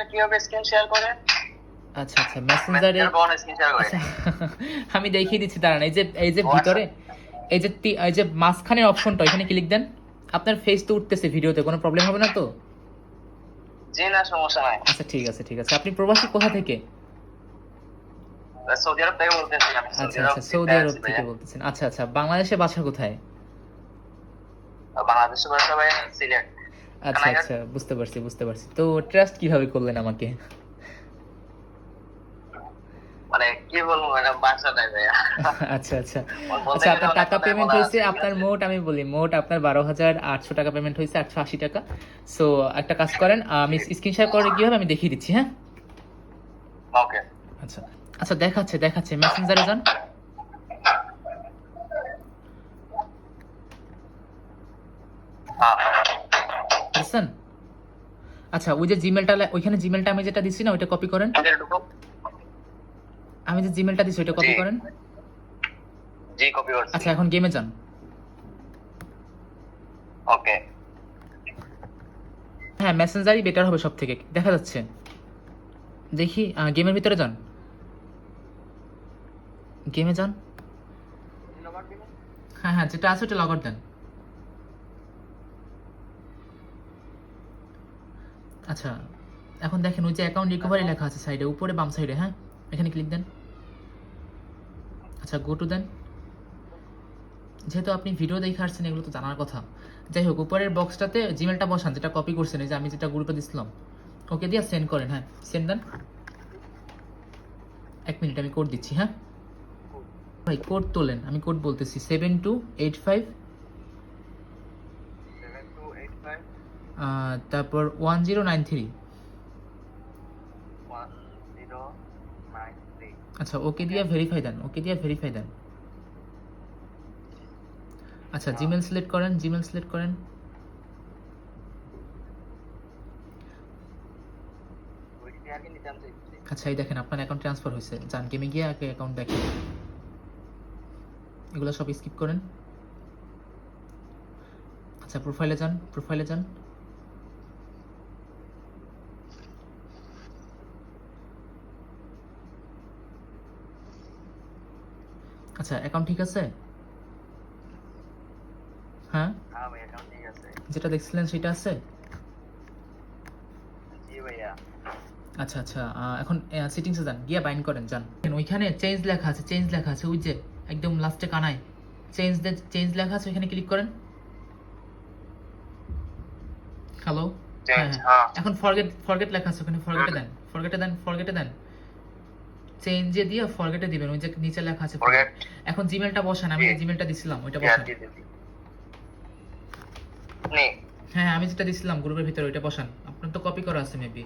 কিভাবে screen share করে? আচ্ছা আচ্ছা মেসেঞ্জারে স্ক্রিন শেয়ার করে। আচ্ছা আমি দেখিয়ে দিচ্ছি, দাঁড়ান। এই যে ও, ভিতরে এই যে মাঝখানের অপশনটা, এখানে ক্লিক দেন। আপনার ফেস তো উঠতেছে ভিডিওতে, কোনো প্রবলেম হবে না তো? জি না, সমস্যা নাই। আচ্ছা ঠিক আছে ঠিক আছে। আপনি প্রবাসী কোথা থেকে? সৌদি আরব থেকে বলতেছি আমি। আচ্ছা আচ্ছা, সৌদি আরব থেকে বলতেছেন। আচ্ছা আচ্ছা, বাংলাদেশে বাসা কোথায়? বাংলাদেশে বাসা ভাই, সিলেট। আচ্ছা আচ্ছা, বুঝতে পারছি বুঝতে পারছি। তো ট্রাস্ট কিভাবে করলেন আমাকে? মানে কি বলবো, মানে বাসা নাই ভাইয়া। আচ্ছা আচ্ছা বলতে আচ্ছা, গেলে আপনার অনেক টাকা কথাই পেমেন্ট বলা হয়েছে, আছে, ঠিক আপনার আছে? মোট আমি বলি, মোট আপনার 12,800 টাকা পেমেন্ট হয়েছে, 880 টাকা। সো একটা কাজ করেন, আমি স্ক্রিন শেয়ার করে কি হবে আমি দেখিয়ে দিচ্ছি, হ্যাঁ? ওকে। আচ্ছা আচ্ছা, দেখাচ্ছে মেসেঞ্জারে যান। হ্যাঁ, বুঝছেন? আচ্ছা, ওই যে জিমেলটা, ওইখানে জিমেলটা আমি যেটা দিচ্ছি না, ওইটা কপি করেন। আমি যে জিমেলটা দিচ্ছি ওইটা কপি জি। করেন। জি, কপি করছি। আচ্ছা, এখন গেমে যান। ওকে। হ্যাঁ, মেসেঞ্জারই বেটার হবে সব থেকে, দেখা যাচ্ছে। দেখি, গেমের ভিতরে যান, গেমে যান। হ্যাঁ হ্যাঁ, যেটা আছে ওটা লগ আউট দেন। আচ্ছা, এখন দেখেন ওই যে অ্যাকাউন্ট রিকভারি লেখা আছে সাইডে, উপরে বাম সাইডে, হ্যাঁ? এখানে ক্লিক দেন। আচ্ছা, গো টু দেন। যেহেতু আপনি ভিডিও দেখে আসছেন, এগুলো তো জানার কথা। যাই হোক, উপরের বক্সটাতে জিমেলটা বসান, যেটা কপি করছেন, এই যে আমি যেটা গ্রুপে দিছিলাম। ওকে দিয়ে সেন্ড করেন, হ্যাঁ সেন্ড দেন। 1 মিনিট, আমি কোড দিচ্ছি, হ্যাঁ ভাই। কোড তোলেন, আমি কোড বলতেছি 7285, তারপর 1093। আচ্ছা, ওকে দিয়ে ভেরিফাই দেন, ওকে দিয়ে ভেরিফাই দেন। আচ্ছা, জিমেল সিলেক্ট করেন, জিমেল সিলেক্ট করেন। আচ্ছা, এই দেখেন আপনার অ্যাকাউন্ট ট্রান্সফার হয়েছে। যান গেমে গিয়ে আগে অ্যাকাউন্ট দেখেন। এগুলো সব স্কিপ করেন। আচ্ছা, প্রোফাইলে যান, প্রোফাইলে যান। আচ্ছা, অ্যাকাউন্ট ঠিক আছে? হ্যাঁ, যেটা দেখছিলেন সেটা আছে? আচ্ছা আচ্ছা, এখন সেটিংসে যান, গিয়ে বাইন্ড করেন, যান। ওইখানে চেঞ্জ লেখা আছে, চেঞ্জ লেখা আছে, ওই যে একদম লাস্টে কানায় চেঞ্জ লেখা আছে, ওইখানে ক্লিক করেন। হ্যালো, হ্যাঁ, এখন ফরগেট লেখা আছে, ওখানে ফরগেটে দেন। চেঞ্জে দিয়ে ফরগেটে দিবেন, ওই যে নিচে লেখা আছে ফরগেট। এখন জিমেলটা বসান, আমি যে জিমেলটা দিছিলাম ওইটা বসান। হ্যাঁ, আমি যেটা দিছিলাম গ্রুপের ভিতরে ওইটা বসান। আপনার তো কপি করা আছে মেবি।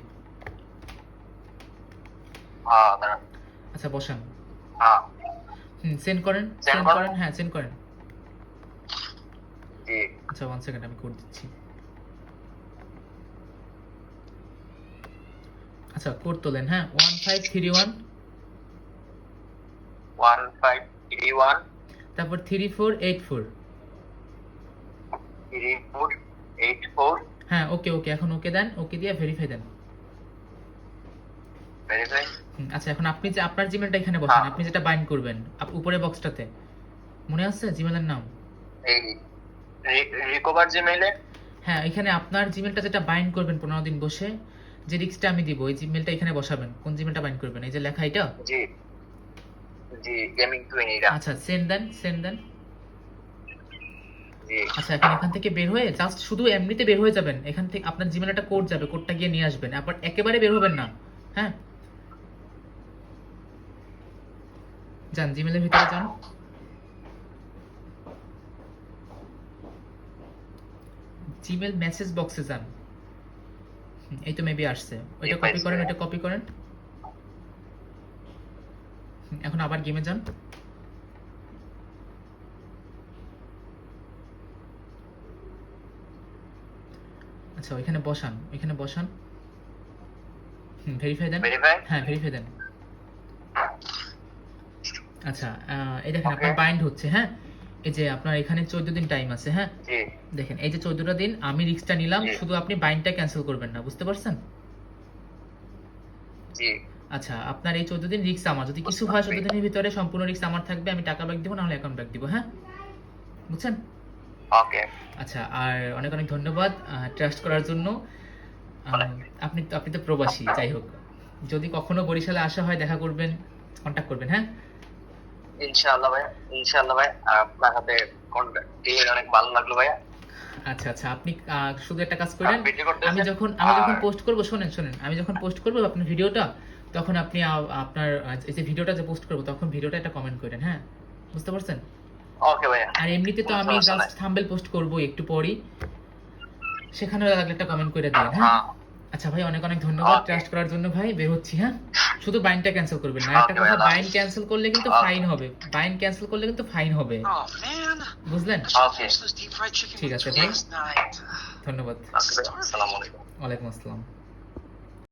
আচ্ছা, বসান। সেন্ড করেন। হ্যাঁ, সেন্ড করেন। আচ্ছা, 1 সেকেন্ড, আমি কোড দিচ্ছি। আচ্ছা, কোড তোলেন, হ্যাঁ। 1531, তারপর 3484। হ্যাঁ, ওকে ওকে, এখন ওকে দেন, ওকে দিয়ে ভেরিফাই দেন। আচ্ছা, এখন আপনি যে আপনার জিমেলটা এখানে বসান, আপনি যেটা বাইন্ড করবেন উপরে বক্সটাতে, মনে আছে জিমেলের নাম? রিকভার জিমেইলে। হ্যাঁ, এখানে আপনার জিমেলটা যেটা বাইন্ড করবেন 15 দিন বসে, যে রিক্সটা আমি দিব, এই জিমেলটা এখানে বসাবেন। কোন জিমেলটা বাইন্ড করবেন? এই যে লেখা এটা। জি জি, গেমিং টুইন এটা। আচ্ছা, সেন্ড দেন। জি। আচ্ছা, এখন এখান থেকে বের হয়ে জাস্ট শুধু এমনিতে বের হয়ে যাবেন। এখান থেকে আপনার জিমেলে একটা কোড যাবে, কোডটা গিয়ে নিয়ে আসবেন। আবার একেবারে বের হবেন না, হ্যাঁ? যান, জিমেলের ভিতরে যান। জিমেল মেসেজ বক্সে যান। এই তো মেবি আসছে, ওইটা কপি করেন। এখন আবার গেমে যান। আচ্ছা, ওইখানে বসান। ভেরিফাই দেন। হ্যাঁ, ভেরিফাই দেন। আচ্ছা, এই দেখেন আপনার বাইন্ড হচ্ছে, হ্যাঁ? এই যে আপনার এখানে 14 দিন টাইম আছে, হ্যাঁ? দেখেন, এই যে 14টা দিন আমি রিস্কটা নিলাম, শুধু আপনি বাইন্ডটা ক্যান্সেল করবেন না, বুঝতে পারছেন? জি আচ্ছা, আপনার এই 14 দিন রিস্ক আমার, যদি কিছু হয় 14 দিনের ভিতরে সম্পূর্ণ রিস্ক আমার থাকবে, আমি টাকা ব্যাক দিব, না হলে অ্যাকাউন্ট ব্যাক দিব, হ্যাঁ? বুঝছেন? ওকে আচ্ছা, আর অনেক অনেক ধন্যবাদ ট্রাস্ট করার জন্য। আপনি তো প্রবাসী, যাই হোক, যদি কখনো বরিশালে আসা হয় দেখা করবেন, কন্টাক্ট করবেন, হ্যাঁ? ইনশাআল্লাহ ভাই, ইনশাআল্লাহ ভাই। আর আপনার সাথে কন্টাক্ট দিয়ে অনেক ভালো লাগলো ভাই। আচ্ছা আচ্ছা, আপনি শুধু একটা কাজ করেন, ভিডিও করতেছেন? আমি যখন পোস্ট করব, শোনেন, আমি যখন পোস্ট করব আপনার ভিডিওটা, তখন আপনি আপনার এই যে ভিডিওটা যে পোস্ট করব, তখন ভিডিওটা একটা কমেন্ট করেন, হ্যাঁ? বুঝতে পারছেন? ওকে ভাই। আর এমনিতে তো আমি জাস্ট থাম্বনেল পোস্ট করব একটু পরেই, সেখানে লাগলে একটা কমেন্ট করে দিন, হ্যাঁ? আচ্ছা ভাই, অনেক অনেক ধন্যবাদ Okay. ট্রাস্ট করার জন্য ভাই, বের হচ্ছি, হ্যাঁ? শুধু বাইনটা ক্যান্সেল করবেন না, একটা Okay, কথা, ভাই, বাইন ক্যান্সেল করলে কিন্তু Okay. ফাইন হবে, বাইন ক্যান্সেল করলে কিন্তু ফাইন হবে, Oh man, বুঝলেন? I should Okay. finish those deep fried chicken ঠিক wings আছে from ভাই। last night. ধন্যবাদ। আসসালামু আলাইকুম। ওয়ালাইকুম আসসালাম।